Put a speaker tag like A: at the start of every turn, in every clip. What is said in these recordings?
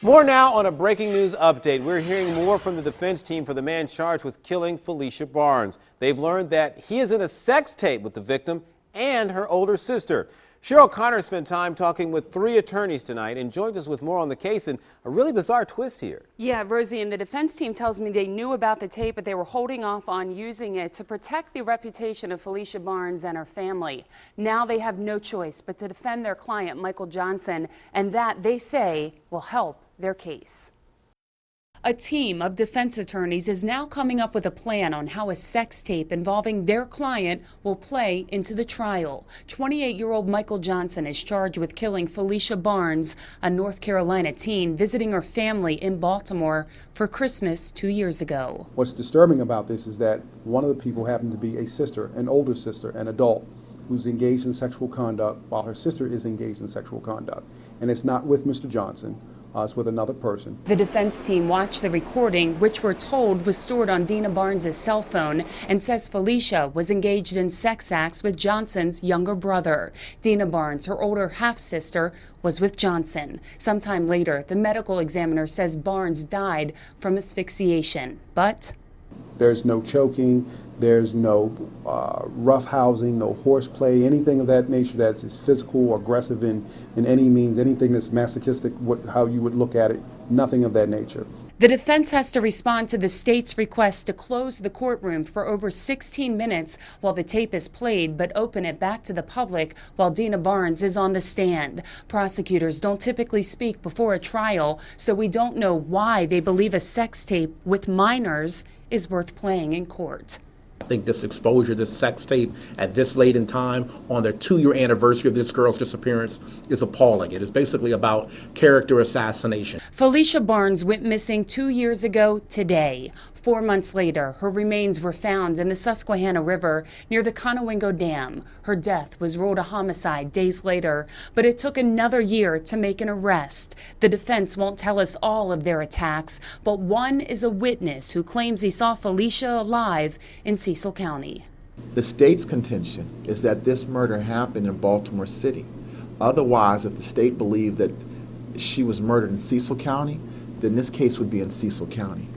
A: More now on a breaking news update. We're hearing more from the defense team for the man charged with killing Phylicia Barnes. They've learned that he is in a sex tape with the victim and her older sister. Cheryl Connor spent time talking with 3 attorneys tonight and joins us with more on the case and a really bizarre twist here.
B: Yeah, Rosie, and the defense team tells me they knew about the tape, but they were holding off on using it to protect the reputation of Phylicia Barnes and her family. Now they have no choice but to defend their client, Michael Johnson, and that, they say, will help their case. A team of defense attorneys is now coming up with a plan on how a sex tape involving their client will play into the trial. 28-year-old Michael Johnson is charged with killing Phylicia Barnes, a North Carolina teen visiting her family in Baltimore for Christmas 2 years ago.
C: What's disturbing about this is that one of the people happened to be a sister, an older sister, an adult, who's engaged in sexual conduct while her sister is engaged in sexual conduct. And it's not with Mr. Johnson. It's with another person.
B: The defense team watched the recording, which we're told was stored on Dina Barnes' cell phone, and says Phylicia was engaged in sex acts with Johnson's younger brother. Dina Barnes, her older half-sister, was with Johnson. Sometime later, the medical examiner says Barnes died from asphyxiation, but
C: there's no choking, there's no roughhousing, no horseplay, anything of that nature that's physical or aggressive in any means, anything that's masochistic, how you would look at it, nothing of that nature.
B: The defense has to respond to the state's request to close the courtroom for over 16 minutes while the tape is played, but open it back to the public while Dina Barnes is on the stand. Prosecutors don't typically speak before a trial, so we don't know why they believe a sex tape with minors is worth playing in court.
D: I think this exposure, this sex tape at this late in time on their 2-year anniversary of this girl's disappearance is appalling. It is basically about character assassination.
B: Phylicia Barnes went missing 2 years ago today. 4 months later, her remains were found in the Susquehanna River near the Conowingo Dam. Her death was ruled a homicide days later, but it took another year to make an arrest. The defense won't tell us all of their attacks, but one is a witness who claims he saw Phylicia alive in Cecil County.
E: The state's contention is that this murder happened in Baltimore City. Otherwise, if the state believed that she was murdered in Cecil County, then this case would be in Cecil County.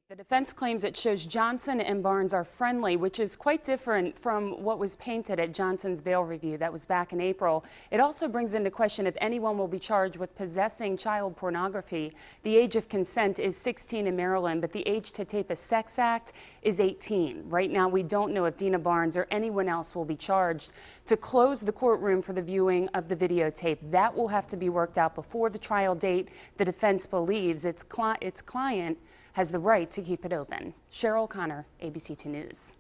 B: The defense claims it shows Johnson and Barnes are friendly, which is quite different from what was painted at Johnson's bail review. That was back in April. It also brings into question if anyone will be charged with possessing child pornography. The age of consent is 16 in Maryland, but the age to tape a sex act is 18. Right now, we don't know if Dina Barnes or anyone else will be charged. To close the courtroom for the viewing of the videotape, that will have to be worked out before the trial date. The defense believes its client has the right to keep it open. Cheryl Connor, ABC 2 News.